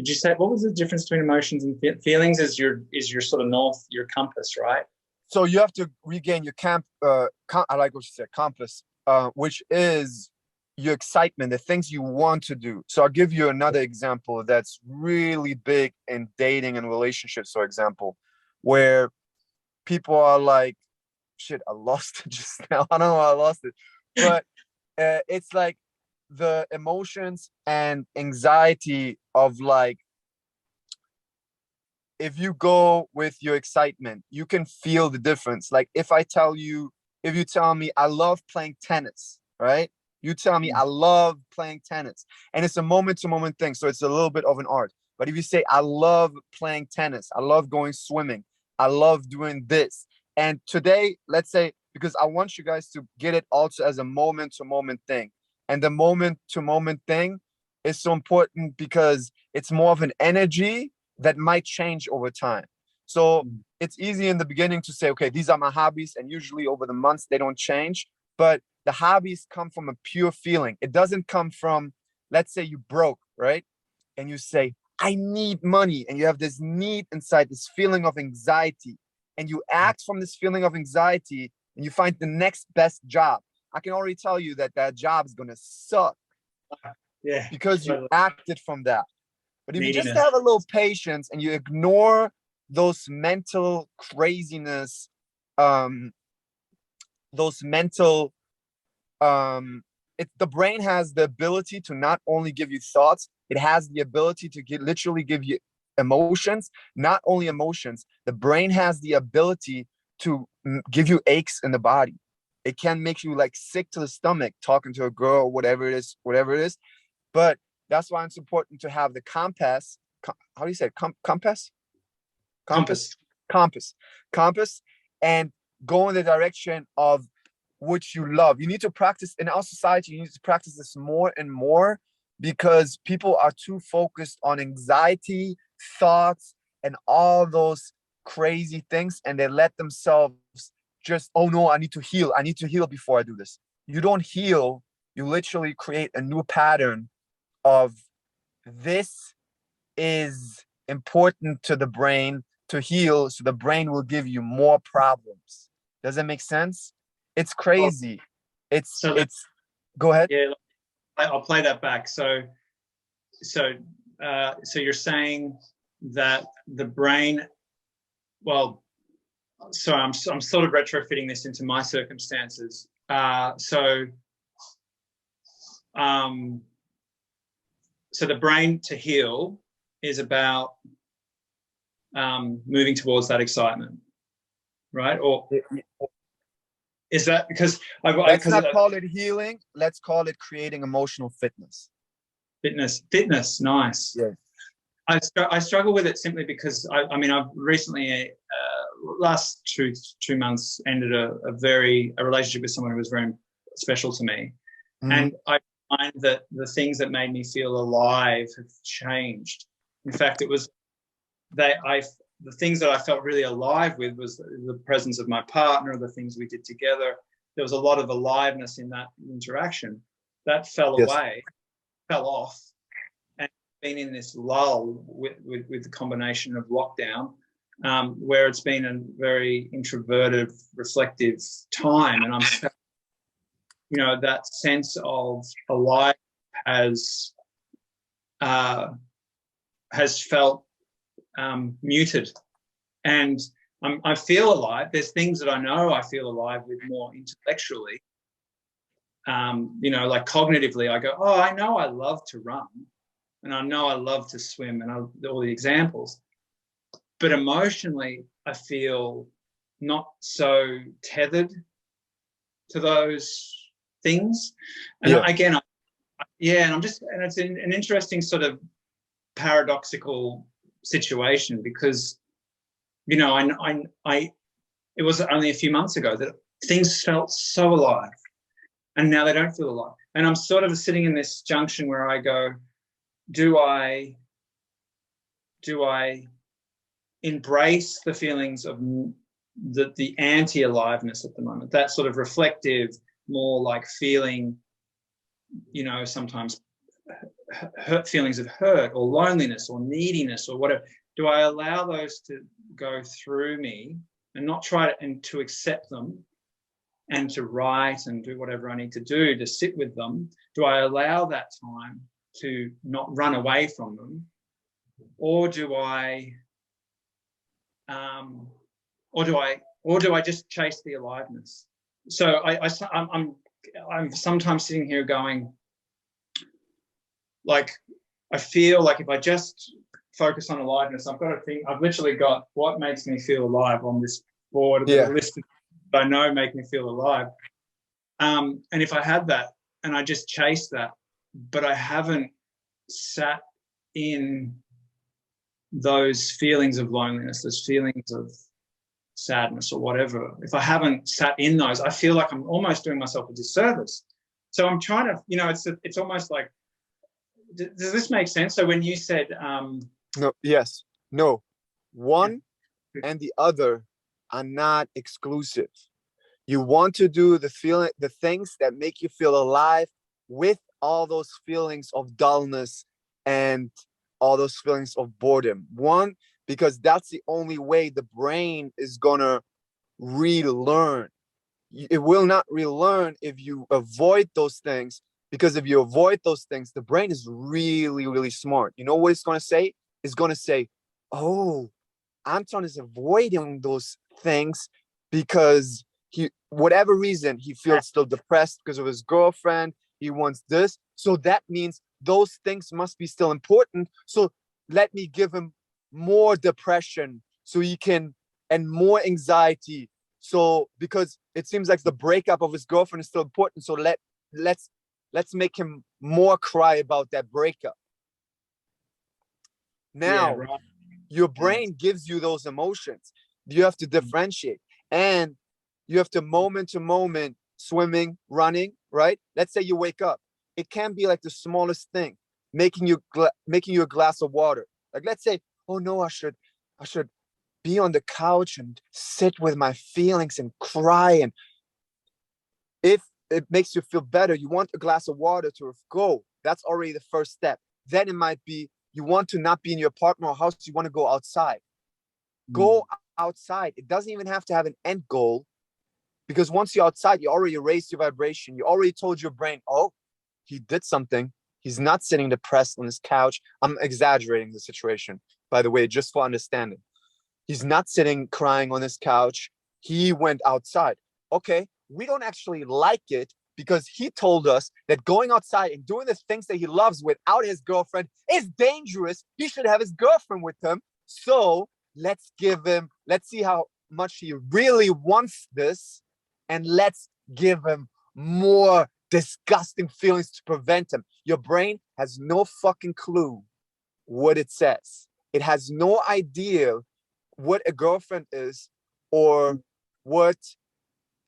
Did you say, what was the difference between emotions and feelings? Is your sort of north, your compass, right? So you have to regain your I like what you said, compass, which is your excitement, the things you want to do. So I'll give you another example that's really big in dating and relationships, for example, where people are like, shit, I lost it just now. I don't know how I lost it. But it's like the emotions and anxiety of like, if you go with your excitement, you can feel the difference. Like if you tell me I love playing tennis, right? You tell me I love playing tennis, and it's a moment to moment thing. So it's a little bit of an art. But if you say, I love playing tennis, I love going swimming, I love doing this. And today, let's say, because I want you guys to get it also as a moment to moment thing. And the moment to moment thing is so important because it's more of an energy that might change over time. So it's easy in the beginning to say, okay, these are my hobbies. And usually over the months, they don't change. But the hobbies come from a pure feeling. It doesn't come from, let's say you broke, right? And you say, I need money. And you have this need inside, this feeling of anxiety. And you act from this feeling of anxiety and you find the next best job. I can already tell you that that job is going to suck. Yeah. Because you acted from that. But if you just Neediness. have a little patience and you ignore those mental craziness, those mental, the brain has the ability to not only give you thoughts, it has the ability to literally give you emotions. Not only emotions, the brain has the ability to give you aches in the body. It can make you like sick to the stomach talking to a girl, whatever it is. But that's why it's important to have the compass. How do you say it? Compass? Compass, and go in the direction of which you love. You need to practice in our society. You need to practice this more and more because people are too focused on anxiety, thoughts, and all those crazy things, and they let themselves just, oh no, I need to heal. I need to heal before I do this. You don't heal. You literally create a new pattern of this is important to the brain to heal, so the brain will give you more problems. Does it make sense? It's crazy. It's go ahead. Yeah, I'll play that back. So you're saying that the brain, well, so I'm sort of retrofitting this into my circumstances. So the brain to heal is about moving towards that excitement, right? Or is that because let's not call it healing, let's call it creating emotional fitness. Fitness, nice. Yeah. I struggle with it simply because I mean I've recently last two months ended a relationship with someone who was very special to me, and I find that the things that made me feel alive have changed. In fact, it was the things that I felt really alive with was the presence of my partner, the things we did together. There was a lot of aliveness in that interaction. That fell away, fell off, and been in this lull with the combination of lockdown, where it's been a very introverted, reflective time, and I'm, that sense of alive has felt muted, and I feel alive. There's things that I know I feel alive with more intellectually. Like cognitively, I go, oh, I know I love to run, and I know I love to swim, and all the examples. But emotionally, I feel not so tethered to those things. And again, and it's an interesting sort of paradoxical situation because, it was only a few months ago that things felt so alive, and now they don't feel alive. And I'm sort of sitting in this junction where I go, do I embrace the feelings of the anti-aliveness at the moment, that sort of reflective, more like feeling, sometimes hurt feelings of hurt or loneliness or neediness or whatever, do I allow those to go through me and not try to accept them and to write and do whatever I need to do to sit with them? Do I allow that time to not run away from them, or do I just chase the aliveness? So I'm sometimes sitting here going, like, I feel like if I just focus on aliveness, I've literally got what makes me feel alive on this board, a list of I know make me feel alive. And if I had that and I just chase that, but I haven't sat in those feelings of loneliness, those feelings of sadness or whatever, if I haven't sat in those, I feel like I'm almost doing myself a disservice. So I'm trying to, it's almost like, does this make sense? So when you said no, one and the other are not exclusive. You want to do the things that make you feel alive with all those feelings of dullness and all those feelings of boredom. One, because that's the only way the brain is gonna relearn. It will not relearn if you avoid those things, because if you avoid those things, the brain is really, really smart. You know what it's gonna say? It's gonna say, oh, Anton is avoiding those things because whatever reason, he feels still depressed because of his girlfriend. He wants this. So that means those things must be still important. So let me give him more depression and more anxiety. So because it seems like the breakup of his girlfriend is still important. So let's make him more cry about that breakup. Now, your brain gives you those emotions. You have to differentiate, and you have to moment to moment, swimming, running, right? Let's say you wake up. It can be like the smallest thing, making you a glass of water. Like, let's say, oh no, I should be on the couch and sit with my feelings and cry. And if it makes you feel better, you want a glass of water to go. That's already the first step. Then it might be you want to not be in your apartment or house. You want to go outside. Go outside. It doesn't even have to have an end goal, because once you're outside, you already raised your vibration. You already told your brain, oh, he did something. He's not sitting depressed on his couch. I'm exaggerating the situation, by the way, just for understanding. He's not sitting crying on his couch. He went outside. Okay, we don't actually like it because he told us that going outside and doing the things that he loves without his girlfriend is dangerous. He should have his girlfriend with him. So let's see how much he really wants this, and let's give him more disgusting feelings to prevent him. Your brain has no fucking clue what it says. It has no idea what a girlfriend is or what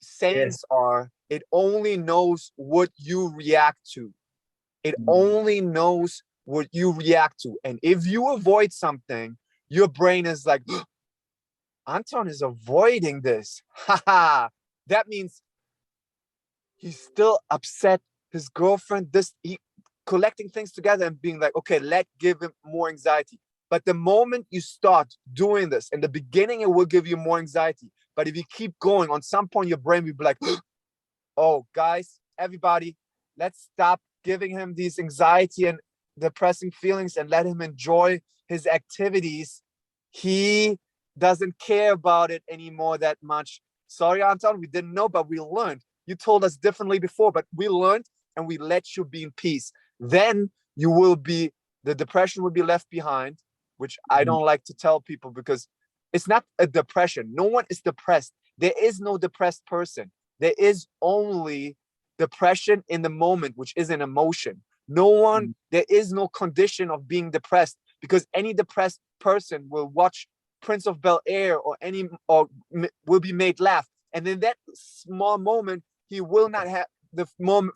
sayings are. It only knows what you react to. It only knows what you react to. And if you avoid something, your brain is like, Anton is avoiding this. Haha. That means he's still upset. His girlfriend, he collecting things together and being like, okay, let's give him more anxiety. But the moment you start doing this, in the beginning, it will give you more anxiety. But if you keep going, on some point, your brain will be like, oh, guys, everybody, let's stop giving him these anxiety and depressing feelings and let him enjoy his activities. He doesn't care about it anymore that much. Sorry, Anton, we didn't know, but we learned. You told us differently before, but we learned and we let you be in peace. Then the depression will be left behind, which I don't like to tell people because it's not a depression. No one is depressed. There is no depressed person. There is only depression in the moment, which is an emotion. There is no condition of being depressed, because any depressed person will watch Prince of Bel-Air or will be made laugh. And in that small moment, he will not have the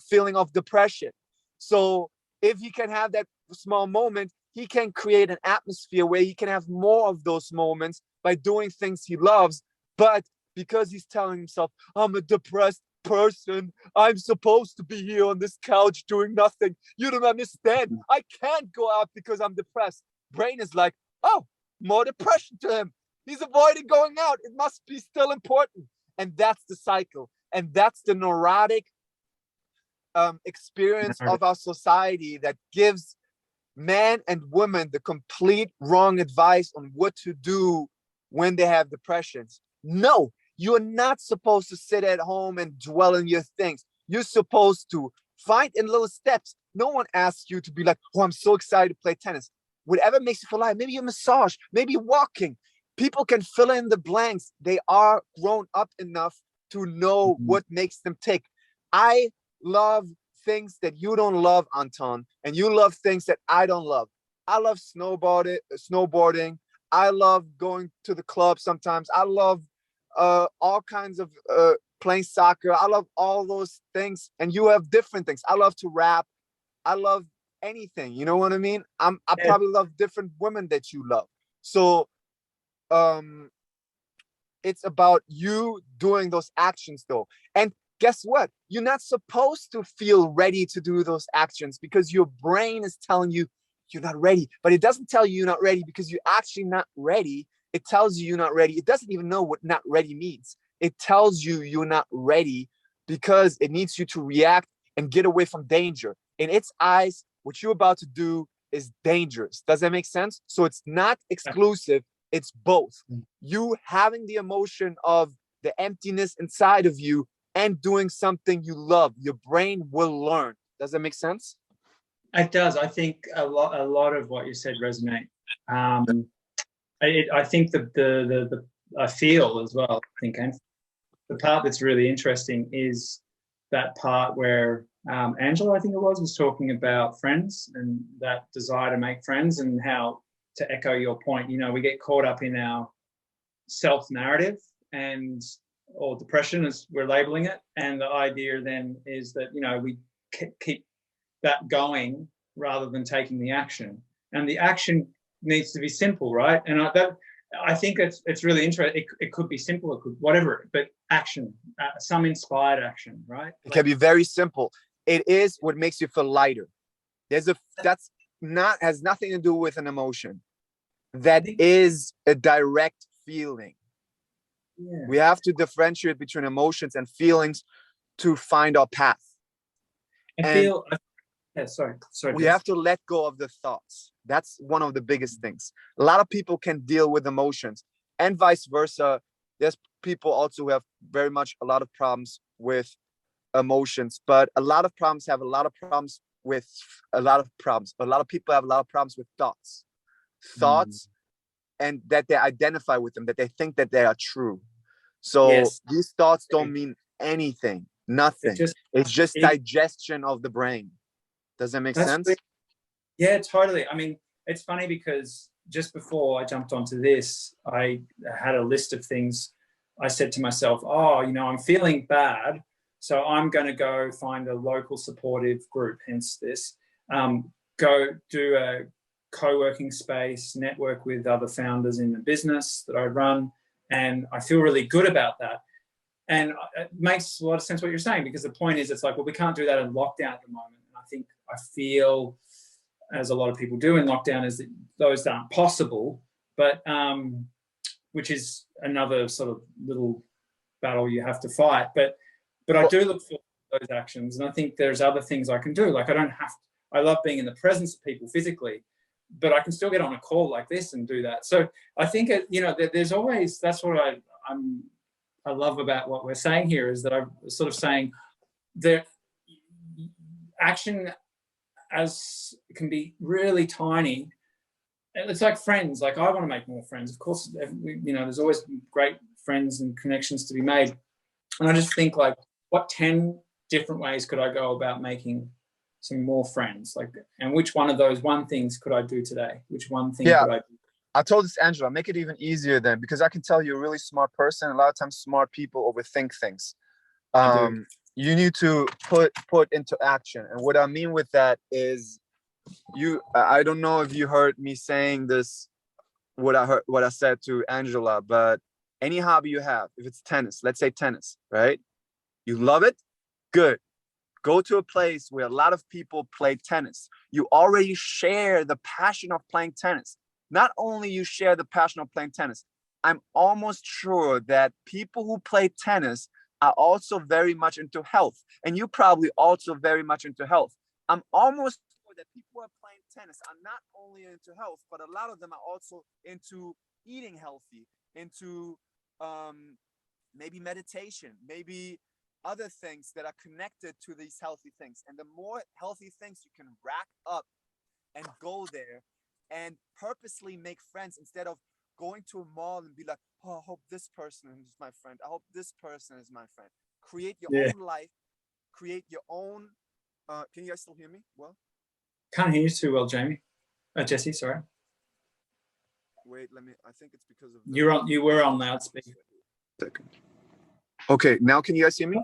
feeling of depression. So if he can have that small moment, he can create an atmosphere where he can have more of those moments by doing things he loves. But because he's telling himself, I'm a depressed person. I'm supposed to be here on this couch doing nothing. You don't understand. I can't go out because I'm depressed. Brain is like, oh, more depression to him. He's avoiding going out. It must be still important. And that's the cycle. And that's the neurotic experience of our society that gives men and women the complete wrong advice on what to do when they have depressions. No, you're not supposed to sit at home and dwell in your things. You're supposed to find in little steps. No one asks you to be like, oh, I'm so excited to play tennis. Whatever makes you feel alive. Maybe a massage, maybe walking. People can fill in the blanks. They are grown up enough to know what makes them tick. I love things that you don't love, Anton, and you love things that I don't love. I love snowboarding. I love going to the club sometimes. I love all kinds of playing soccer. I love all those things, and you have different things. I love to rap. I love anything. You know what I mean? I probably love different women that you love. So it's about you doing those actions though. And guess what? You're not supposed to feel ready to do those actions because your brain is telling you you're not ready. But it doesn't tell you you're not ready because you're actually not ready. It tells you you're not ready. It doesn't even know what not ready means. It tells you you're not ready because it needs you to react and get away from danger. In its eyes, what you're about to do is dangerous. Does that make sense? So it's not exclusive. It's both. You having the emotion of the emptiness inside of you and doing something you love, your brain will learn. Does that make sense? It does. I think a lot of what you said resonate. I think the I feel as well. I think the part that's really interesting is that part where Angela, I think it was talking about friends and that desire to make friends, and how, to echo your point, you know, we get caught up in our self-narrative or depression, as we're labeling it. And the idea then is that, you know, we keep that going rather than taking the action. And the action needs to be simple, right? And I think it's really interesting. It could be simple, it could whatever, but action, some inspired action, right? It can be very simple. It is what makes you feel lighter. Has nothing to do with an emotion. That is a direct feeling. Yeah. We have to differentiate between emotions and feelings to find our path. We have to let go of the thoughts. That's one of the biggest things. A lot of people can deal with emotions, and vice versa. There's people also who have very much a lot of problems with emotions, but a lot of people have a lot of problems with thoughts. And that they identify with them, that they think that they are true. So these thoughts don't mean anything, nothing. It's just digestion of the brain. Does that make sense? Yeah, totally. I mean, it's funny because just before I jumped onto this, I had a list of things. I said to myself, oh, you know, I'm feeling bad, so I'm going to go find a local supportive group, hence this, go do a co-working space, network with other founders in the business that I run, and I feel really good about that. And it makes a lot of sense what you're saying, because the point is, it's like, well, we can't do that in lockdown at the moment. And I feel, as a lot of people do in lockdown, is that those aren't possible, but which is another sort of little battle you have to fight. But I do look for those actions, and I think there's other things I can do. Like, I love being in the presence of people physically, but I can still get on a call like this and do that. So I think, you know, there's always, that's what I love about what we're saying here, is that I'm sort of saying that action as can be really tiny. It's like friends. Like, I want to make more friends. Of course, you know, there's always great friends and connections to be made. And I just think, like, what 10 different ways could I go about making some more friends? Like, and which one of those things could I do today? Which one thing could I do? I told this Angela, make it even easier then, because I can tell you're a really smart person. A lot of times smart people overthink things. You need to put into action. And what I mean with that is, I don't know if you heard me saying this, what I said to Angela, but any hobby you have, if it's tennis, let's say tennis, right? You love it? Good. Go to a place where a lot of people play tennis. You already share the passion of playing tennis. Not only you share the passion of playing tennis, I'm almost sure that people who play tennis are also very much into health. And you probably also very much into health. I'm almost sure that people who are playing tennis are not only into health, but a lot of them are also into eating healthy, into maybe meditation, maybe other things that are connected to these healthy things. And the more healthy things you can rack up and go there and purposely make friends instead of going to a mall and be like, oh, I hope this person is my friend. I hope this person is my friend. Create your own life, create your own. Can you guys still hear me? Well, can't hear you too well, Jamie. Jesse, sorry. Wait, let me. I think it's because of. You're on. You were on loudspeaker. Second. Okay, now can you guys hear me?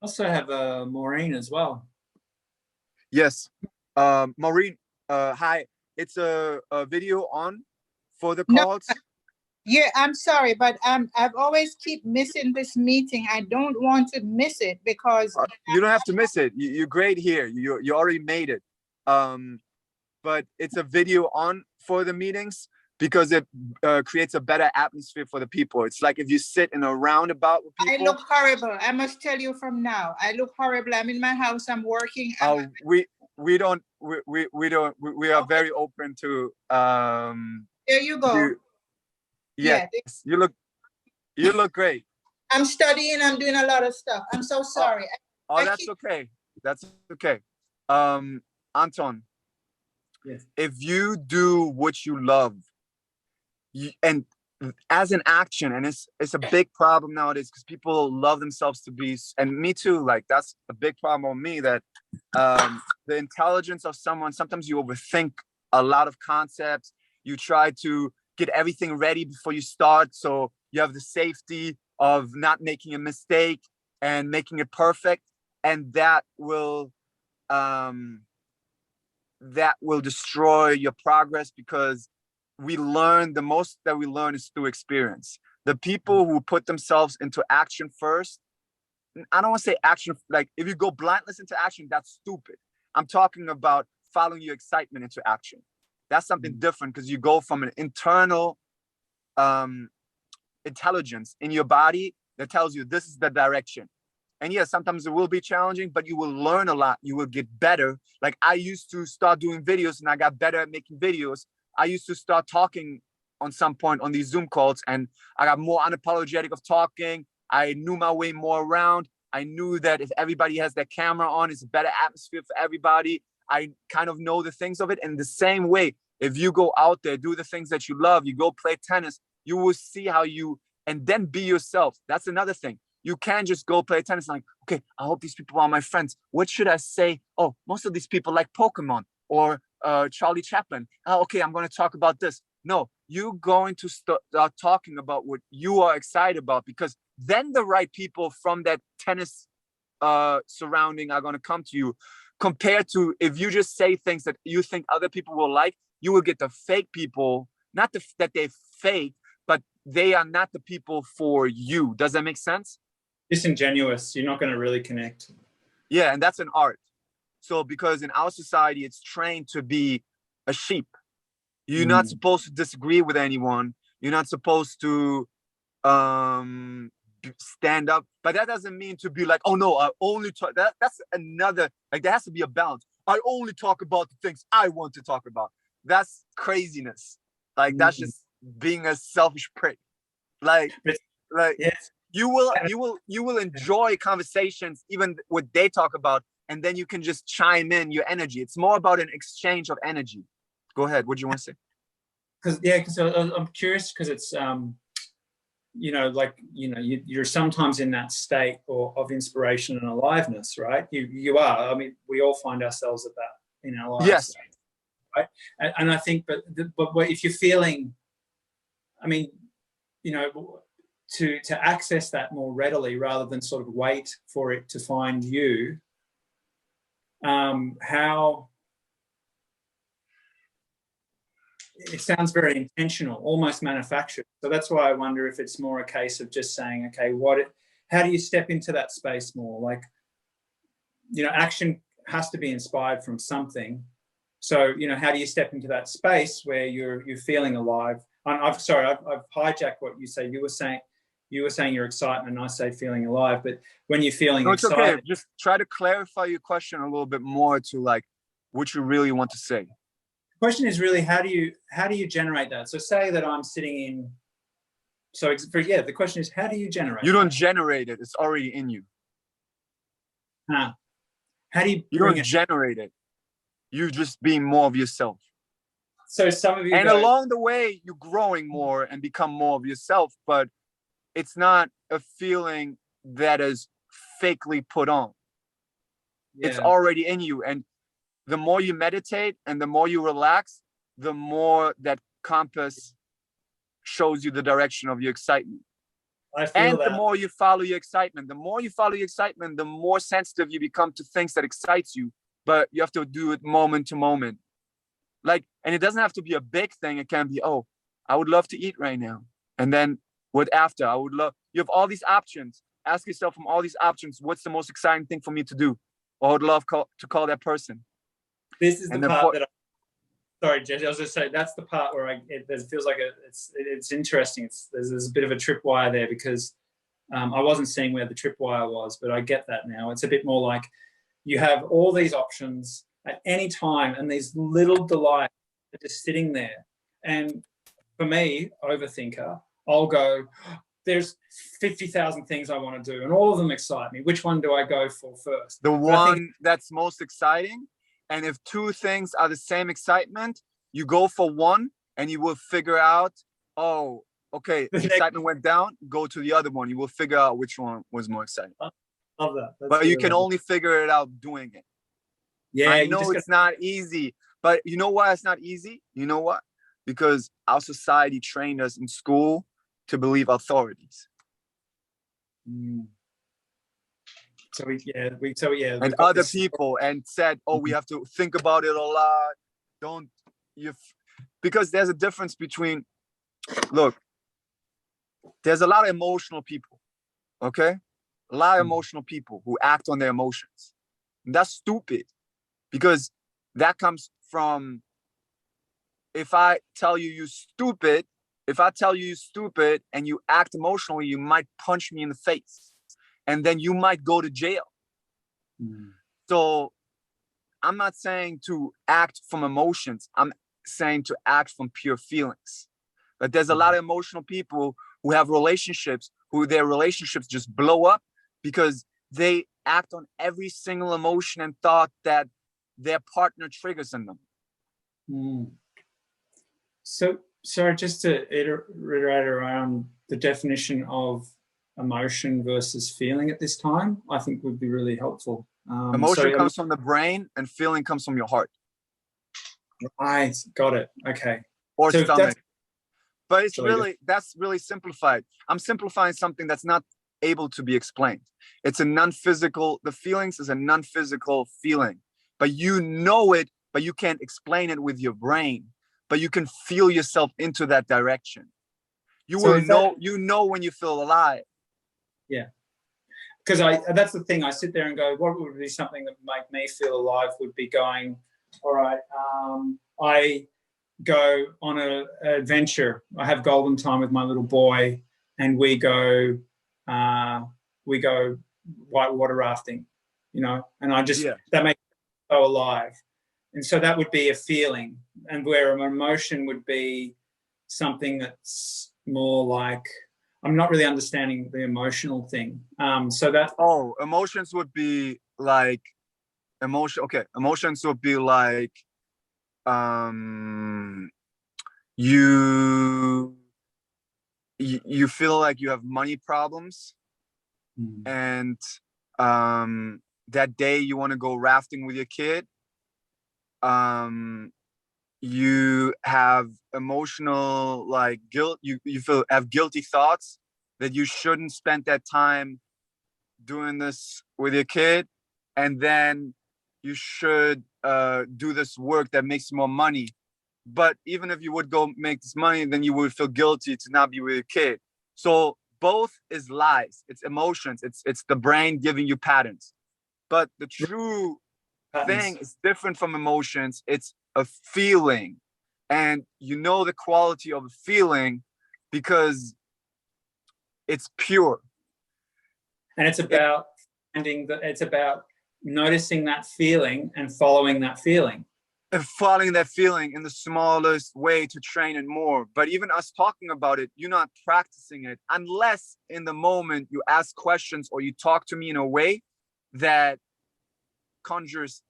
Also have Maureen as well. Yes, Maureen. Hi. It's a video on for the calls. No, yeah, I'm sorry, but I've always keep missing this meeting. I don't want to miss it because you don't have to miss it. You're great here. You already made it. But it's a video on for the meetings because it creates a better atmosphere for the people. It's like if you sit in a roundabout with people. I look horrible. I must tell you from now. I look horrible. I'm in my house. I'm working. We are very open to. There you go. Yes, you look great. I'm studying. I'm doing a lot of stuff. I'm so sorry. That's okay. That's okay. Anton. Yes. If you do what you love, and as an action, and it's a big problem nowadays because people love themselves to be, and me too. Like that's a big problem with me that the intelligence of someone. Sometimes you overthink a lot of concepts. You try to get everything ready before you start, so you have the safety of not making a mistake and making it perfect, and that will destroy your progress because the most that we learn is through experience. The people who put themselves into action first, I don't want to say action, like if you go blindless into action, that's stupid. I'm talking about following your excitement into action. That's something different because you go from an internal intelligence in your body that tells you this is the direction. And yes, sometimes it will be challenging, but you will learn a lot. You will get better. Like I used to start doing videos and I got better at making videos. I used to start talking on some point on these Zoom calls and I got more unapologetic of talking. I knew my way more around. I knew that if everybody has their camera on, it's a better atmosphere for everybody. I kind of know the things of it. And the same way, if you go out there, do the things that you love, you go play tennis, you will see how and then be yourself. That's another thing. You can't just go play tennis like, okay, I hope these people are my friends. What should I say? Oh, most of these people like Pokemon or Charlie Chaplin. Oh, okay, I'm going to talk about this. No, you're going to start talking about what you are excited about because then the right people from that tennis surrounding are going to come to you. Compared to if you just say things that you think other people will like, you will get the fake people, not that they're fake, but they are not the people for you. Does that make sense? Disingenuous. You're not going to really connect. Yeah, and that's an art. So because in our society, it's trained to be a sheep. You're not supposed to disagree with anyone. You're not supposed to stand up. But that doesn't mean to be like, oh no, I only talk. That's another, like there has to be a balance. I only talk about the things I want to talk about. That's craziness. Like that's just being a selfish prick. Like yes. you will enjoy conversations, even what they talk about, and then you can just chime in your energy. It's more about an exchange of energy. Go ahead. What do you want to say? Because I'm curious because it's you're sometimes in that state of inspiration and aliveness, right? You are. I mean, we all find ourselves at that in our lives. Yes. Right. And I think, but if you're feeling, I mean, to access that more readily rather than sort of wait for it to find you, how it sounds very intentional, almost manufactured. So that's why I wonder if it's more a case of just saying, okay, how do you step into that space more? Like, you know, action has to be inspired from something. So, you know, how do you step into that space where you're feeling alive? I've hijacked what you say. You were saying your excitement, and I say feeling alive. But when you're feeling excited, it's okay. Just try to clarify your question a little bit more to like what you really want to say. The question is really how do you generate that? So say that I'm sitting in. So yeah, the question is how do you generate? You don't generate it; it's already in you. How do you? You don't generate it. You just being more of yourself. So some of you and along the way, you're growing more and become more of yourself, but it's not a feeling that is fakely put on. Yeah. It's already in you. And the more you meditate and the more you relax, the more that compass shows you the direction of your excitement. And the more you follow your excitement, the more sensitive you become to things that excites you. But you have to do it moment to moment. Like, and it doesn't have to be a big thing. It can be, oh, I would love to eat right now. And then what after? You have all these options. Ask yourself from all these options, what's the most exciting thing for me to do? Or I would love to call that person. This is the part that sorry, Jesse, I was just saying, that's the part where it feels like it's interesting. There's a bit of a tripwire there because I wasn't seeing where the tripwire was, but I get that now. It's a bit more like you have all these options at any time and these little delights are just sitting there. And for me, overthinker, I'll go, there's 50,000 things I want to do and all of them excite me. Which one do I go for first? The one that's most exciting. And if two things are the same excitement, you go for one and you will figure out, oh, okay, the excitement went down, go to the other one. You will figure out which one was more exciting. Love that. But you can only figure it out doing it. Yeah, I know it's not easy, but you know why it's not easy? You know what? Because our society trained us in school to believe authorities. So and other people and said, oh, we have to think about it a lot. Because there's a difference between, look, there's a lot of emotional people, okay? A lot of emotional people who act on their emotions. And that's stupid because that comes from, if I tell you you're stupid and you act emotionally, you might punch me in the face and then you might go to jail. So I'm not saying to act from emotions. I'm saying to act from pure feelings. But there's a lot of emotional people who have relationships, who their relationships just blow up because they act on every single emotion and thought that their partner triggers in them. So, sorry, just to reiterate around the definition of emotion versus feeling at this time, I think would be really helpful. Emotion comes from the brain and feeling comes from your heart. Right, got it. Okay. Or so stomach. But that's really simplified. I'm simplifying something that's not able to be explained. It's a non-physical, the feelings is a non-physical feeling, but you know it, but you can't explain it with your brain, but you can feel yourself into that direction. You know when you feel alive. Yeah. Because that's the thing, I sit there and go, what would be something that would make me feel alive would be going, all right, I go on an adventure. I have golden time with my little boy and we go whitewater rafting, you know, and that makes me so alive. And so that would be a feeling, and where an emotion would be something that's more like, I'm not really understanding the emotional thing. Emotions would be like emotions would be like you feel like you have money problems and that day you want to go rafting with your kid. You have emotional like guilt, you have guilty thoughts that you shouldn't spend that time doing this with your kid, and then you should do this work that makes more money. But even if you would go make this money, then you would feel guilty to not be with your kid. So both is lies. It's emotions. It's the brain giving you patterns. But the true thing is different from emotions. It's a feeling. And you know the quality of a feeling because it's pure. And it's about it's about noticing that feeling and following that feeling. And following that feeling in the smallest way to train and more. But even us talking about it, you're not practicing it unless in the moment you ask questions or you talk to me in a way that conjures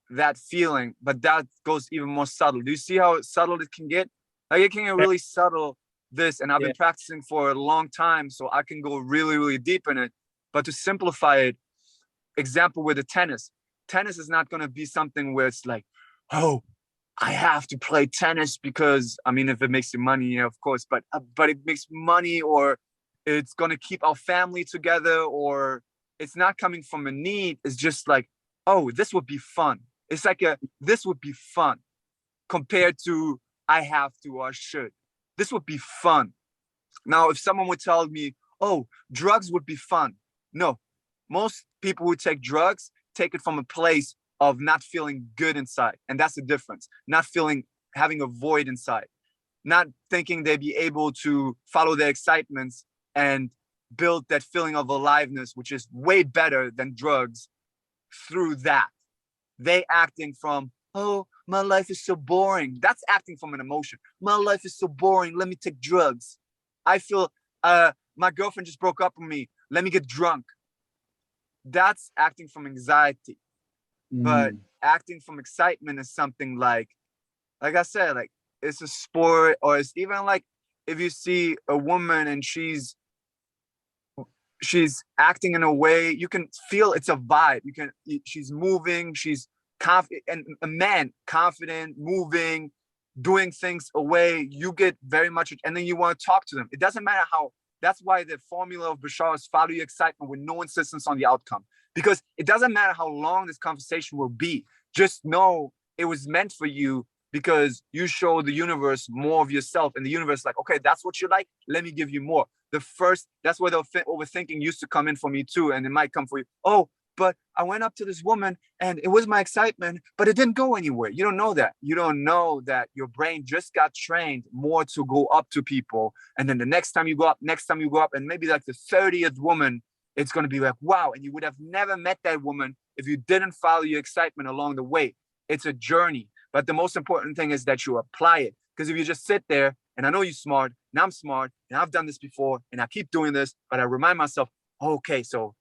that feeling. But that goes even more subtle. Do you see how subtle it can get? Like it can get really subtle, this, and I've been practicing for a long time, so I can go really, really deep in it. But to simplify it, example with the tennis is not going to be something where it's like, oh, I have to play tennis because, I mean, if it makes you money, yeah, of course, but it makes money, or it's going to keep our family together, or it's not coming from a need. It's just like, oh, this would be fun. It's like this would be fun compared to I have to or should. This would be fun. Now, if someone would tell me, oh, drugs would be fun. No, most people who take drugs take it from a place of not feeling good inside. And that's the difference. Not having a void inside, not thinking they'd be able to follow their excitements and build that feeling of aliveness, which is way better than drugs through that. They acting from, oh, my life is so boring. That's acting from an emotion. My life is so boring. Let me take drugs. I feel my girlfriend just broke up with me. Let me get drunk. That's acting from anxiety. But acting from excitement is something like I said, like it's a sport, or it's even like if you see a woman and she's acting in a way, you can feel it's a vibe. She's moving, she's confident, and a man confident, moving, doing things away, you get very much, and then you want to talk to them. It doesn't matter how. That's why the formula of Bashar is follow your excitement with no insistence on the outcome. Because it doesn't matter how long this conversation will be. Just know it was meant for you because you show the universe more of yourself. And the universe like, okay, that's what you like. Let me give you more. That's where the overthinking used to come in for me too. And it might come for you. Oh, but I went up to this woman and it was my excitement, but it didn't go anywhere. You don't know that. You don't know that your brain just got trained more to go up to people. And then the next time you go up, and maybe like the 30th woman, it's going to be like, wow. And you would have never met that woman if you didn't follow your excitement along the way. It's a journey. But the most important thing is that you apply it. Because if you just sit there, and I know you're smart, and I'm smart, and I've done this before, and I keep doing this, but I remind myself, okay, so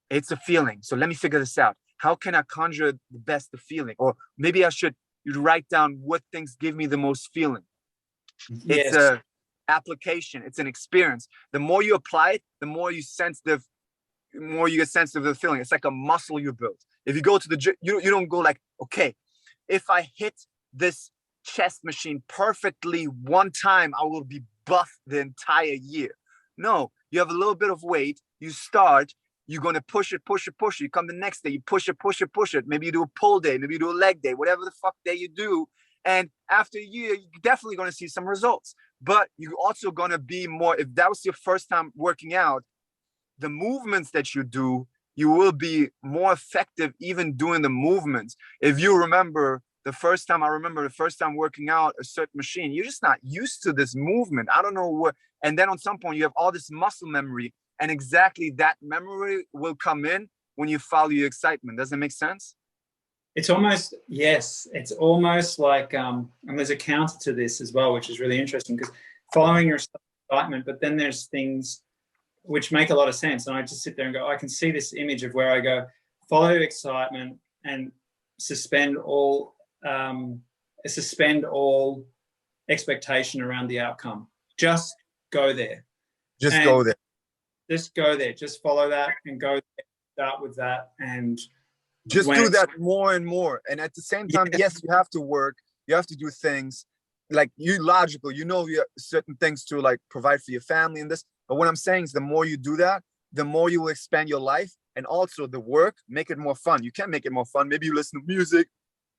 it's a feeling. So let me figure this out. How can I conjure the best the feeling? Or maybe I should write down what things give me the most feeling. Yes. It's a application. It's an experience. The more you apply it, the more you get sensitive to the feeling. It's like a muscle you build. If you go to the gym, you don't go like, okay, if I hit this chest machine perfectly one time, I will be buff the entire year. No, you have a little bit of weight. You start, you're going to push it. You come the next day, you push it. Maybe you do a pull day, maybe you do a leg day, whatever the fuck day you do. And after a year, you're definitely going to see some results. But you're also going to be more, if that was your first time working out, the movements that you do, you will be more effective even doing the movements. If you remember the first time working out a certain machine, you're just not used to this movement. I don't know what. And then on some point, you have all this muscle memory, and exactly that memory will come in when you follow your excitement. Does it make sense? It's almost, yes. It's almost like, and there's a counter to this as well, which is really interesting, because following your excitement, but then there's things which make a lot of sense. And I just sit there and go, I can see this image of where I go, follow excitement and suspend all expectation around the outcome. Just go there. Just go there. Just go there. Just follow that and go there. Start with that. And just do that more and more. And at the same time, yes, you have to work. You have to do things like you have certain things to like provide for your family and this. But what I'm saying is the more you do that, the more you will expand your life, and also the work, make it more fun. You can make it more fun. Maybe you listen to music,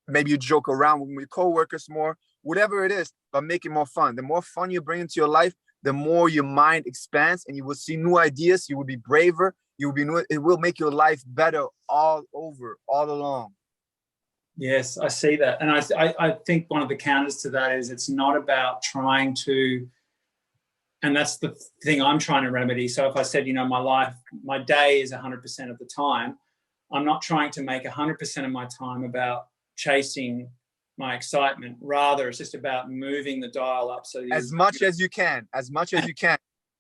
maybe you joke around with your coworkers more, whatever it is, but make it more fun. The more fun you bring into your life, the more your mind expands and you will see new ideas, you will be braver, you will be new, it will make your life better all over, all along. Yes, I see that. And I think one of the counters to that is it's not about trying to, and that's the thing I'm trying to remedy. So if I said, you know, my day is 100% of the time, I'm not trying to make 100% of my time about chasing my excitement. Rather, it's just about moving the dial up. So as much as you can,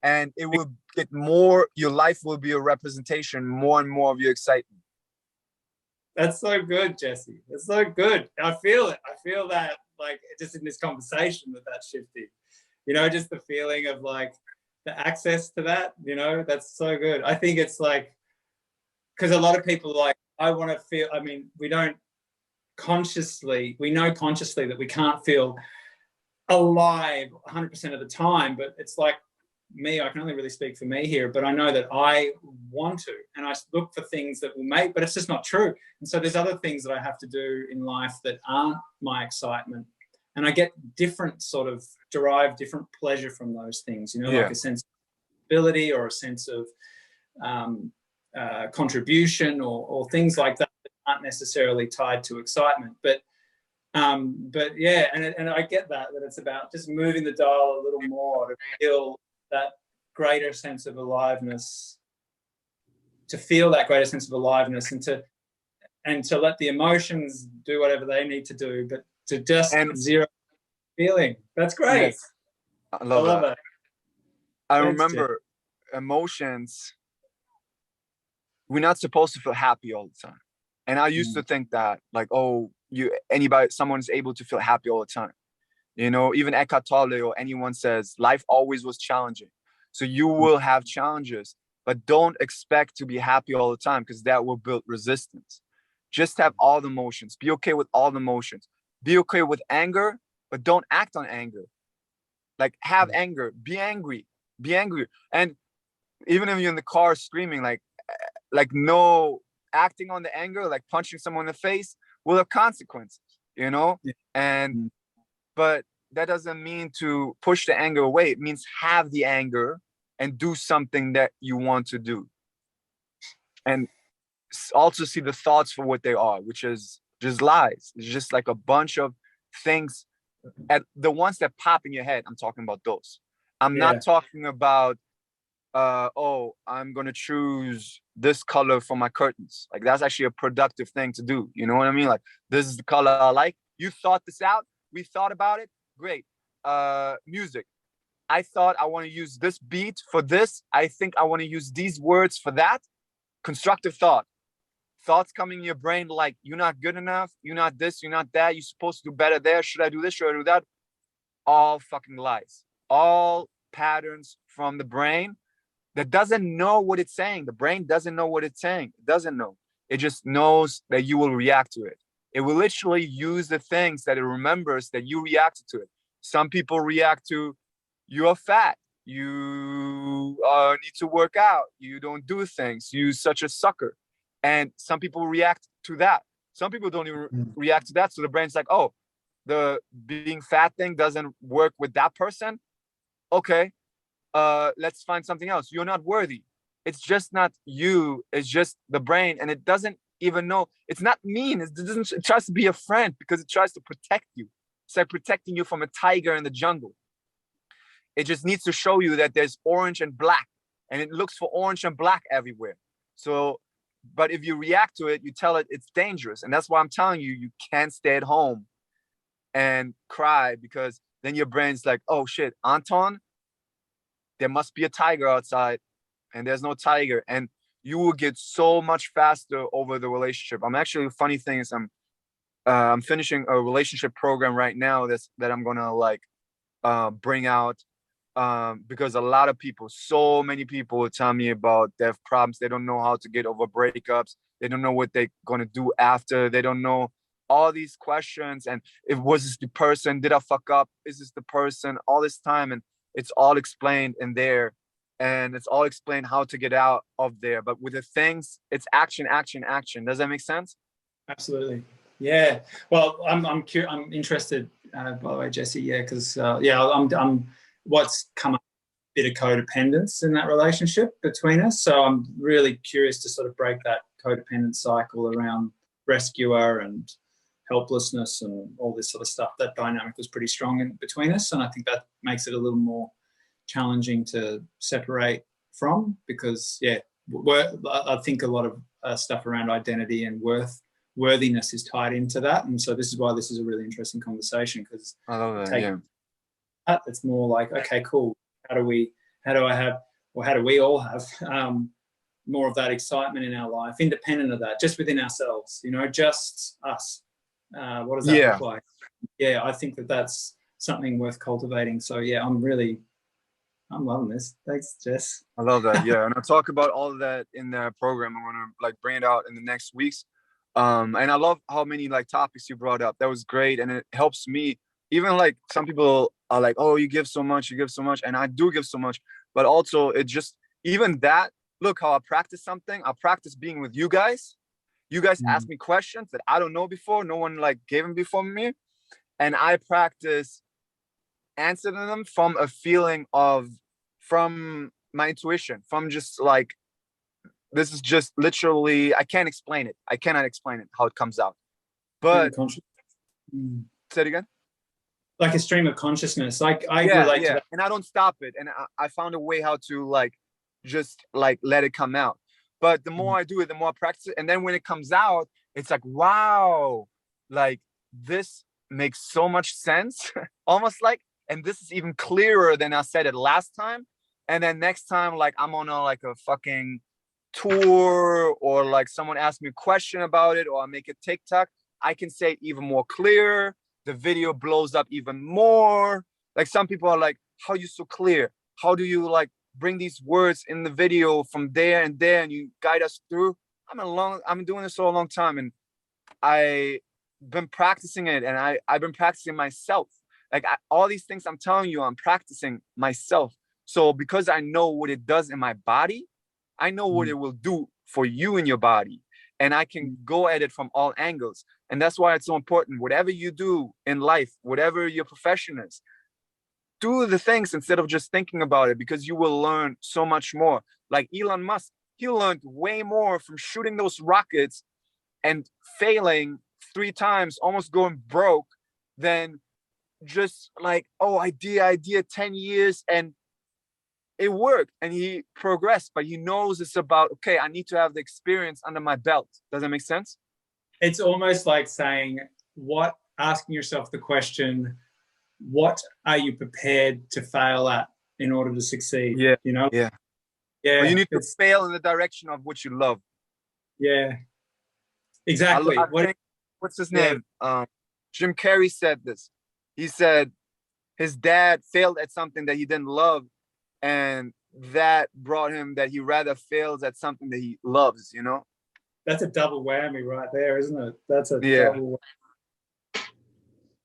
and it will get more, your life will be a representation more and more of your excitement. That's so good, Jesse. That's so good. I feel it. I feel that, like, just in this conversation that's shifting. You know, just the feeling of like the access to that, you know, that's so good. I think it's like, because a lot of people like, I want to feel, I mean, we know consciously that we can't feel alive 100% of the time, but it's like me, I can only really speak for me here, but I know that I want to, and I look for things that will make, but it's just not true. And so there's other things that I have to do in life that aren't my excitement. And I get derive different pleasure from those things, you know, like a sense of ability or a sense of contribution or things like that aren't necessarily tied to excitement. But yeah, and I get that it's about just moving the dial a little more to feel that greater sense of aliveness, and to let the emotions do whatever they need to do, but to just zero feeling. That's great. Yes. I love that. I remember emotions, we're not supposed to feel happy all the time. And I used to think that, like, oh, someone's able to feel happy all the time. You know, even Eckhart Tolle or anyone says life always was challenging. So you will have challenges, but don't expect to be happy all the time, because that will build resistance. Just have all the emotions. Be okay with all the emotions. Be okay with anger, but don't act on anger. Like, have anger, be angry. And even if you're in the car screaming, like no, acting on the anger, like punching someone in the face, will have consequences, you know? And but that doesn't mean to push the anger away. It means have the anger and do something that you want to do. And also see the thoughts for what they are, which is just lies. It's just like a bunch of things, at the ones that pop in your head. I'm talking about those. I'm not talking about oh, I'm gonna choose this color for my curtains. Like, that's actually a productive thing to do. You know what I mean? Like, this is the color I like. You thought this out. We thought about it. Great. Music. I thought I want to use this beat for this. I think I want to use these words for that. Constructive thought. Thoughts coming in your brain like, you're not good enough. You're not this. You're not that. You're supposed to do better there. Should I do this? Should I do that? All fucking lies. All patterns from the brain that doesn't know what it's saying. The brain doesn't know what it's saying. It doesn't know. It just knows that you will react to it. It will literally use the things that it remembers that you reacted to it. Some people react to, you are fat. You need to work out. You don't do things. You're such a sucker. And some people react to that. Some people don't even react to that. So the brain's like, oh, the being fat thing doesn't work with that person. Okay, let's find something else. You're not worthy. It's just not you. It's just the brain. And it doesn't even know. It tries to be a friend because it tries to protect you. It's like protecting you from a tiger in the jungle. It just needs to show you that there's orange and black, and it looks for orange and black everywhere. So, but if you react to it, you tell it it's dangerous. And that's why I'm telling you, you can't stay at home and cry, because then your brain's like, oh shit, Anton, there must be a tiger outside, and there's no tiger. And you will get so much faster over the relationship. I'm actually, funny thing is, I'm finishing a relationship program right now that I'm gonna like bring out, because a lot of people, so many people will tell me about their problems. They don't know how to get over breakups. They don't know what they're gonna do after. They don't know all these questions. And was this the person? Did I fuck up? Is this the person? All this time, and it's all explained in there, and it's all explained how to get out of there. But with the things, it's action, action, action. Does that make sense? Absolutely. Yeah. Well, I'm interested, by the way, Jesse. Yeah, because I'm what's come up bit of codependence in that relationship between us. So I'm really curious to sort of break that codependent cycle around rescuer and helplessness and all this sort of stuff. That dynamic was pretty strong in between us, and I think that makes it a little more challenging to separate from, because I think a lot of stuff around identity and worthiness is tied into that, and so this is why this is a really interesting conversation, because I love that. It's more like, okay, cool, how do we all have more of that excitement in our life, independent of that, just within ourselves, just us. What does that look like? Yeah, I think that's something worth cultivating. So I'm loving this. Thanks, Jess. I love that. Yeah, and I'll talk about all of that in the program. I'm gonna like bring it out in the next weeks. And I love how many like topics you brought up. That was great, and it helps me. Even like some people are like, "Oh, you give so much," and I do give so much. But also, it just even that. Look how I practice something. I practice being with you guys. You guys ask me questions that I don't know before. No one like gave them before me, and I practice answering them from a feeling from my intuition, from just like, this is just literally, I can't explain it. I cannot explain it, how it comes out. But say it again. Like a stream of consciousness. I relate to that. And I don't stop it. And I found a way how to like, just like let it come out. But the more I do it, the more I practice it. And then when it comes out, it's like, wow, like this makes so much sense. Almost like, and this is even clearer than I said it last time. And then next time, like I'm on a fucking tour, or like someone asks me a question about it, or I make a TikTok, I can say it even more clear. The video blows up even more. Like some people are like, how are you so clear? How do you like bring these words in the video from there and there, and you guide us through? I'm doing this for a long time, and I've been practicing it, and I've been practicing myself. Like all these things I'm telling you, I'm practicing myself. So because I know what it does in my body, I know what it will do for you in your body, and I can go at it from all angles. And that's why it's so important. Whatever you do in life, whatever your profession is, do the things instead of just thinking about it, because you will learn so much more. Like Elon Musk, he learned way more from shooting those rockets and failing 3 times, almost going broke, than just like, oh, idea 10 years and it worked and he progressed. But he knows it's about, okay, I need to have the experience under my belt. Does that make sense? It's almost like saying, asking yourself the question, what are you prepared to fail at in order to succeed? Yeah. Yeah. Well, you need to fail in the direction of what you love. Yeah. Exactly. What's his name? Jim Carrey said this. He said his dad failed at something that he didn't love, and that brought him that he rather fails at something that he loves, That's a double whammy right there, isn't it? That's a double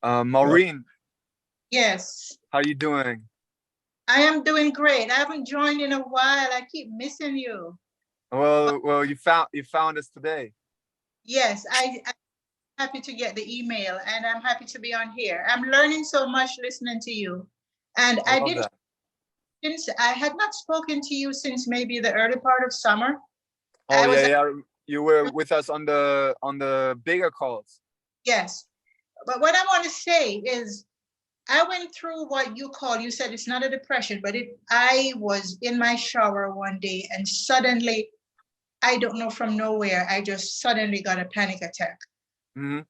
whammy. Maureen. Yes. How you doing? I am doing great. I haven't joined in a while. I keep missing you. Well, you found us today. Yes, I'm happy to get the email, and I'm happy to be on here. I'm learning so much listening to you. And I had not spoken to you since maybe the early part of summer. Oh, you were with us on the bigger calls. Yes. But what I want to say is, I went through what you said it's not a depression, but I was in my shower one day and suddenly, I don't know from nowhere, I just suddenly got a panic attack. Mm-hmm.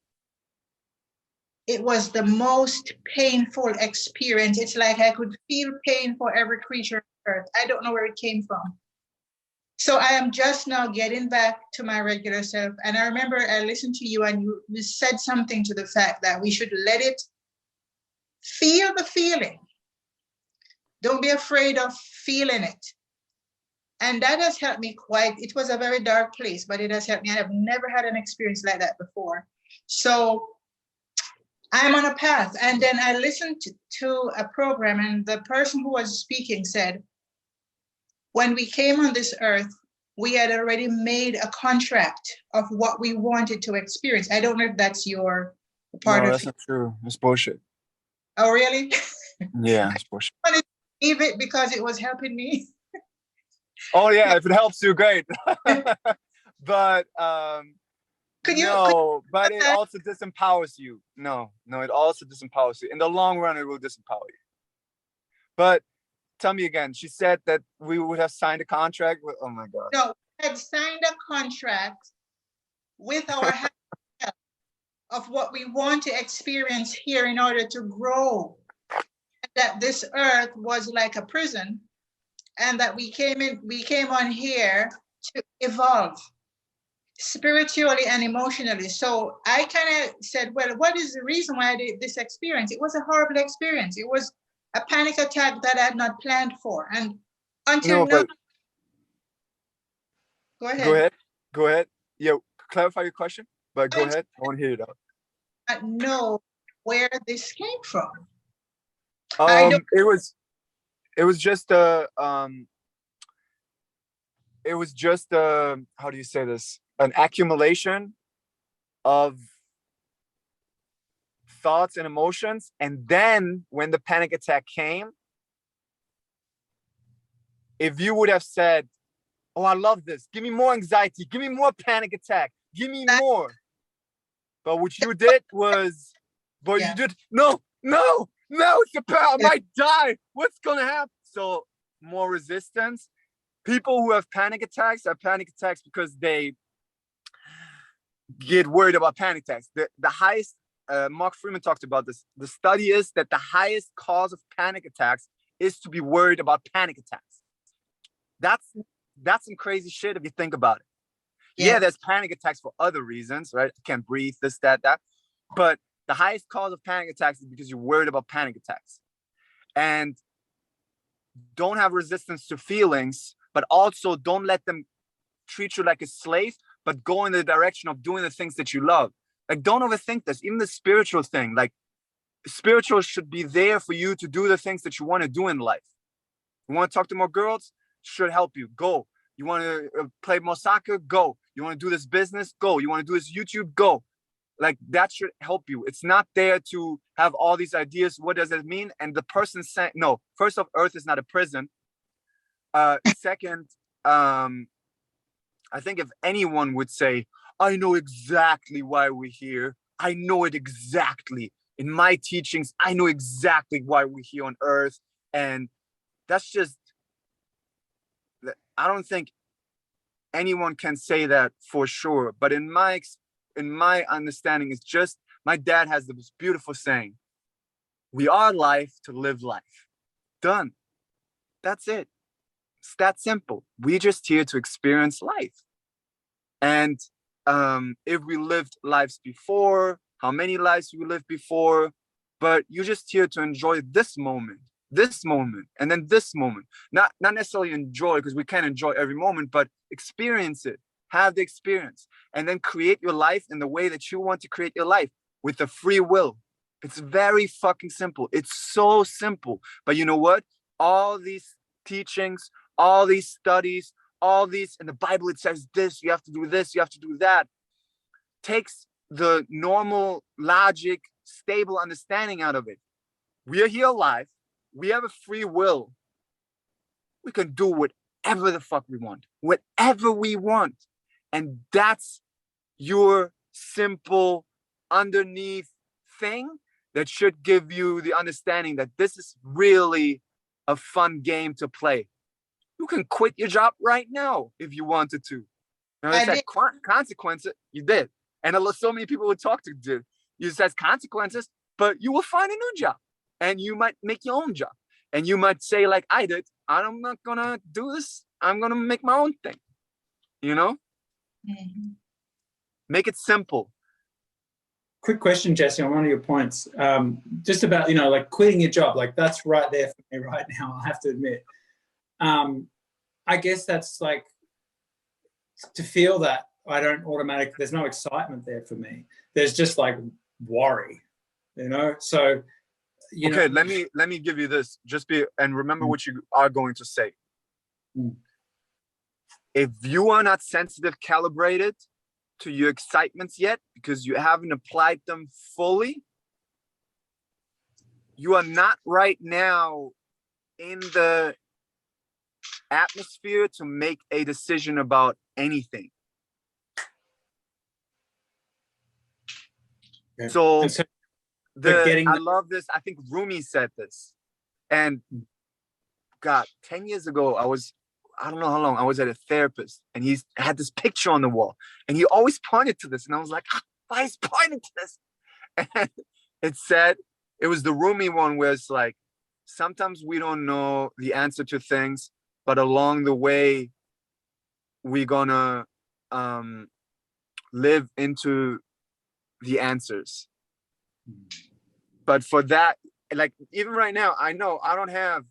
It was the most painful experience. It's like I could feel pain for every creature on earth. I don't know where it came from. So I am just now getting back to my regular self. And I remember I listened to you and you said something to the fact that we should let it feel the feeling. Don't be afraid of feeling it. And that has helped me quite. It was a very dark place, but it has helped me. I have never had an experience like that before. So I'm on a path. And then I listened to a program, and the person who was speaking said, when we came on this earth, we had already made a contract of what we wanted to experience. I don't know if that's your part of it. No, that's not true. It's bullshit. Oh, really? Yeah, it's bullshit. leave it because it was helping me. Oh yeah, if it helps you, great. But Could you? but it also disempowers you. No, it also disempowers you. In the long run, it will disempower you. But tell me again, she said that we would have signed a contract with, oh my God. No, we had signed a contract with our health of what we want to experience here in order to grow. That this earth was like a prison, and that we came on here to evolve spiritually and emotionally. So I kind of said, well, what is the reason why I did this experience? It was a horrible experience. It was a panic attack that I had not planned for. And until now, Go ahead. Yeah, clarify your question, but go ahead. I want to hear it out. I don't know where this came from. It was just how do you say this? An accumulation of thoughts and emotions. And then when the panic attack came, if you would have said, oh, I love this, give me more anxiety, give me more panic attack, give me more. But what you did was, you did, no, it's the power, I might die. What's gonna happen? So more resistance. People who have panic attacks because they get worried about panic attacks. The highest, Mark Freeman talked about this. The study is that the highest cause of panic attacks is to be worried about panic attacks. That's some crazy shit if you think about it. Yeah, there's panic attacks for other reasons, right? You can't breathe, this, that. But the highest cause of panic attacks is because you're worried about panic attacks. And don't have resistance to feelings, but also don't let them treat you like a slave, but go in the direction of doing the things that you love. Like, don't overthink this. Even the spiritual thing, like, spiritual should be there for you to do the things that you want to do in life. You want to talk to more girls? Should help you. Go. You want to play more soccer? Go. You want to do this business? Go. You want to do this YouTube? Go. Like, that should help you. It's not there to have all these ideas. What does it mean? And the person saying, no, first off, Earth is not a prison. Second, I think if anyone would say, I know exactly why we're here. I know it exactly. In my teachings, I know exactly why we're here on Earth. And that's just, I don't think anyone can say that for sure. But in my understanding, it's just, my dad has this beautiful saying, we are life to live life. Done. That's it. It's that simple. We're just here to experience life. And if we lived lives before, how many lives we lived before, but you're just here to enjoy this moment, and then this moment. Not necessarily enjoy, because we can't enjoy every moment, but experience it, have the experience, and then create your life in the way that you want to create your life with the free will. It's very fucking simple. It's so simple. But you know what? All these teachings, all these studies, all these, in the Bible, it says this, you have to do this, you have to do that, takes the normal logic, stable understanding out of it. We are here alive. We have a free will. We can do whatever the fuck we want, whatever we want. And that's your simple underneath thing that should give you the understanding that this is really a fun game to play. You can quit your job right now if you wanted to. Now, it said consequences, you did. And so many people would talk to did. You said consequences, but you will find a new job. And you might make your own job. And you might say, like I did, I'm not gonna do this. I'm gonna make my own thing. You know? Mm-hmm. Make it simple. Quick question, Jesse, on one of your points. Just about, like quitting your job, like that's right there for me right now, I have to admit. I guess that's like, to feel that I don't automatically, there's no excitement there for me. There's just like worry, So, okay, let me give you this. And remember what you are going to say. If you are not sensitive, calibrated to your excitements yet, because you haven't applied them fully, you are not right now in the atmosphere to make a decision about anything. Yeah. So, And so getting I love this. I think Rumi said this. And God, 10 years ago, I don't know how long, I was at a therapist and he had this picture on the wall and he always pointed to this. And I was like, why is he pointing to this? And it said, it was the Rumi one where it's like, sometimes we don't know the answer to things, but along the way, we're gonna live into the answers. But for that, like even right now, I know I don't have,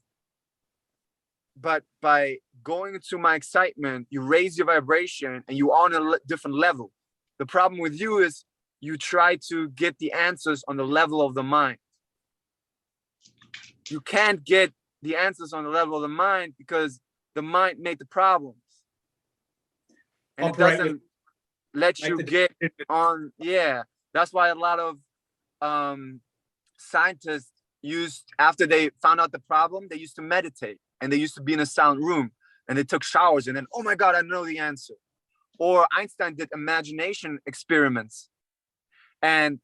but by going into my excitement, you raise your vibration and you're on a different level. The problem with you is you try to get the answers on the level of the mind. You can't get the answers on the level of the mind because the mind made the problems. And it doesn't let you get on. Yeah, that's why a lot of scientists after they found out the problem, they used to meditate and they used to be in a silent room and they took showers and then, oh my God, I know the answer. Or Einstein did imagination experiments and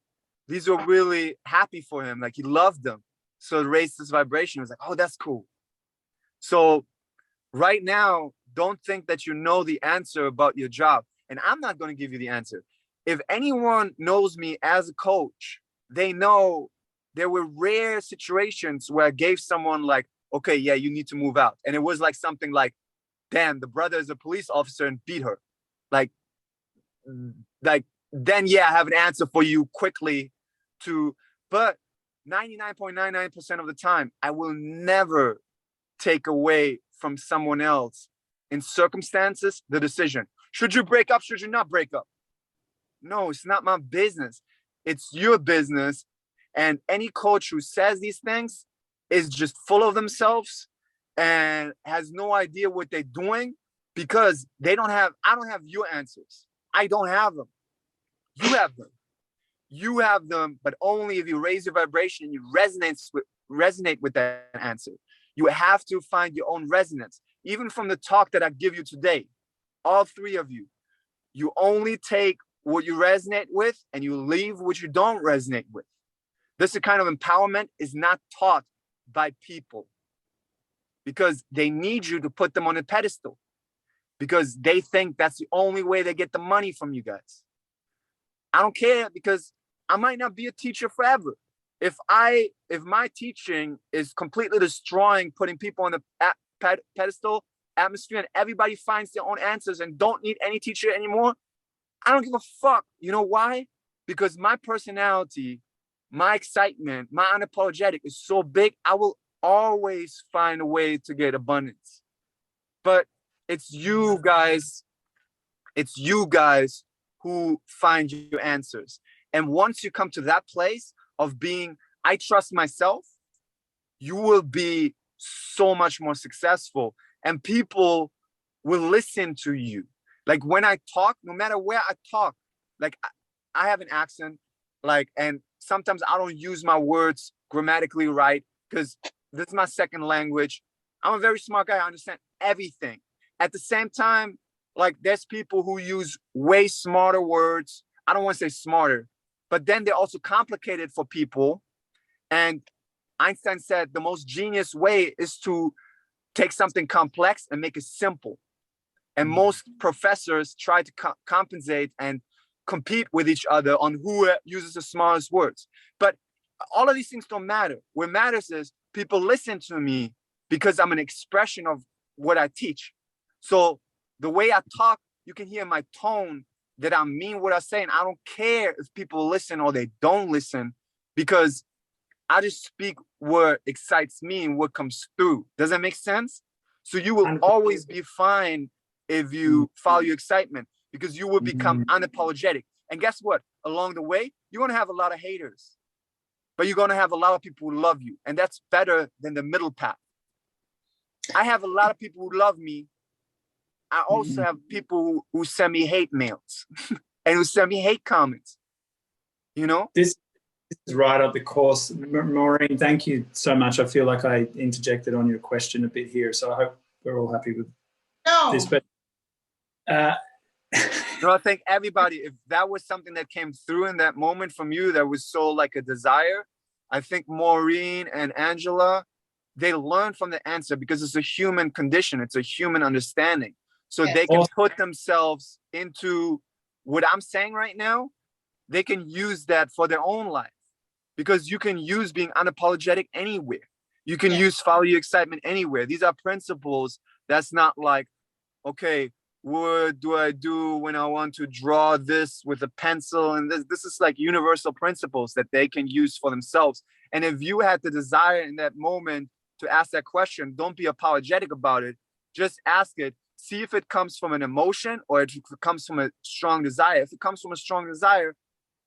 these were really happy for him. Like he loved them. So it raised his vibration. It was like, oh, that's cool. So right now, don't think that you know the answer about your job. And I'm not going to give you the answer. If anyone knows me as a coach, they know there were rare situations where I gave someone like, okay, yeah, you need to move out. And it was like something like, damn, the brother is a police officer and beat her. Like then yeah, I have an answer for you quickly but 99.99% of the time, I will never take away from someone else in circumstances, the decision. Should you break up? Should you not break up? No, it's not my business. It's your business. And any coach who says these things is just full of themselves and has no idea what they're doing because I don't have your answers. I don't have them. You have them. You have them, but only if you raise your vibration and you resonate with that answer. You have to find your own resonance. Even from the talk that I give you today, all three of you, you only take what you resonate with and you leave what you don't resonate with. This kind of empowerment is not taught by people because they need you to put them on a pedestal because they think that's the only way they get the money from you guys. I don't care because I might not be a teacher forever. If my teaching is completely destroying, putting people on the pedestal atmosphere and everybody finds their own answers and don't need any teacher anymore, I don't give a fuck. You know why? Because my personality, my excitement, my unapologetic is so big, I will always find a way to get abundance. But it's you guys who find your answers. And once you come to that place of being, I trust myself, you will be so much more successful and people will listen to you. Like when I talk, no matter where I talk, like I have an accent, like, and sometimes I don't use my words grammatically right because this is my second language. I'm a very smart guy. I understand everything. At the same time, like there's people who use way smarter words. I don't want to say smarter, but then they're also complicated for people. And Einstein said the most genius way is to take something complex and make it simple. And most professors try to compensate and compete with each other on who uses the smartest words. But all of these things don't matter. What matters is people listen to me because I'm an expression of what I teach. So the way I talk, you can hear my tone that I mean what I say. And I don't care if people listen or they don't listen because I just speak what excites me and what comes through. Does that make sense? So you will always be fine if you follow your excitement because you will become unapologetic. And guess what? Along the way, you're going to have a lot of haters, but you're going to have a lot of people who love you. And that's better than the middle path. I have a lot of people who love me. I also have people who send me hate mails and who send me hate comments, you know? is right up the course. Maureen, thank you so much. I feel like I interjected on your question a bit here, so I hope we're all happy with this. But no, I think everybody, if that was something that came through in that moment from you, that was so like a desire, I think Maureen and Angela, they learn from the answer because it's a human condition. It's a human understanding. So they can put themselves into what I'm saying right now. They can use that for their own life, because you can use being unapologetic anywhere. You can use follow your excitement anywhere. These are principles that's not like, okay, what do I do when I want to draw this with a pencil? And this is like universal principles that they can use for themselves. And if you had the desire in that moment to ask that question, don't be apologetic about it. Just ask it. See if it comes from an emotion or if it comes from a strong desire. If it comes from a strong desire,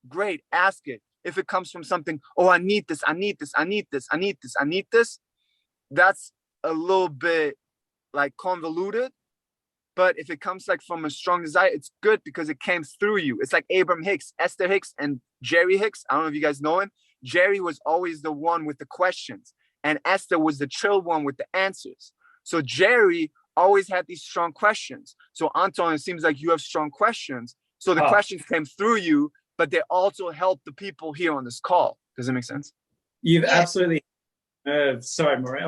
great, ask it. If it comes from something, oh, I need this, I need this, I need this, I need this, I need this, that's a little bit like convoluted. But if it comes like from a strong desire, it's good because it came through you. It's like Abraham Hicks, Esther Hicks, and Jerry Hicks. I don't know if you guys know him. Jerry was always the one with the questions, and Esther was the chill one with the answers. So Jerry always had these strong questions. So Anton, it seems like you have strong questions. So the questions came through you, but they also help the people here on this call. Does it make sense? You've absolutely, sorry, Maureen.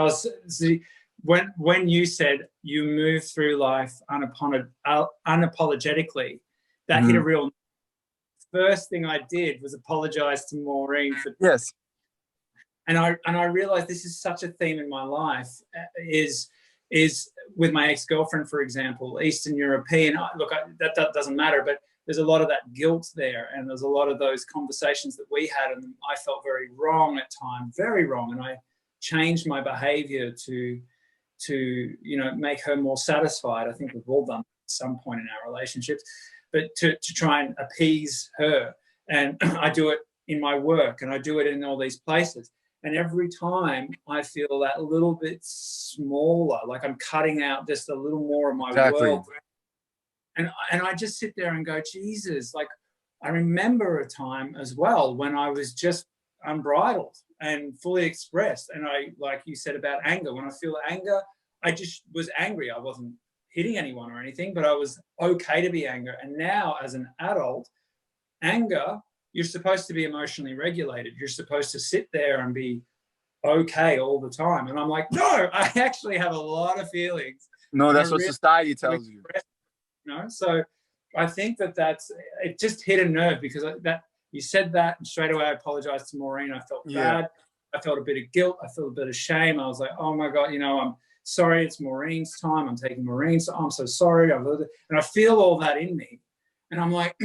When you said you move through life unapologetically, that hit a real. First thing I did was apologize to Maureen for and I realized this is such a theme in my life. Is with my ex-girlfriend, for example, Eastern European. That doesn't matter, but there's a lot of that guilt there, and there's a lot of those conversations that we had, and I felt very wrong at times, very wrong, and I changed my behavior to make her more satisfied. I think we've all done at some point in our relationships, but to try and appease her. And I do it in my work, and I do it in all these places. And every time I feel that little bit smaller, like I'm cutting out just a little more of my world. And I just sit there and go, Jesus, like I remember a time as well when I was just unbridled and fully expressed. And I, like you said about anger, when I feel anger, I just was angry. I wasn't hitting anyone or anything, but I was okay to be angry. And now as an adult, anger, you're supposed to be emotionally regulated. You're supposed to sit there and be okay all the time. And I'm like, no, I actually have a lot of feelings. No, that's what society tells you. So I think it just hit a nerve, because that you said that, and straight away I apologized to Maureen. I felt bad. I felt a bit of guilt. I felt a bit of shame. I was like, oh my God, I'm sorry. It's Maureen's time. I'm taking Maureen's. I'm so sorry. And I feel all that in me. And I'm like,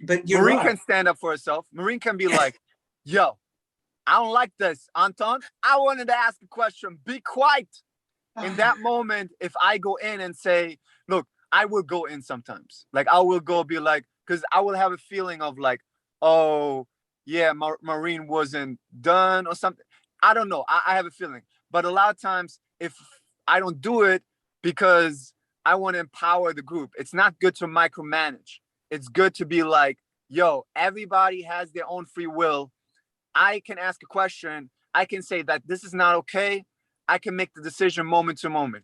but Maureen can stand up for herself. Maureen can be like, yo, I don't like this, Anton. I wanted to ask a question. Be quiet. In that moment, if I go in and say, look, I will go in sometimes. Like I will go be like, because I will have a feeling of like, oh, yeah, Maureen wasn't done or something. I don't know. I have a feeling. But a lot of times, if I don't do it because I want to empower the group, it's not good to micromanage. It's good to be like, yo, everybody has their own free will. I can ask a question. I can say that this is not okay. I can make the decision moment to moment.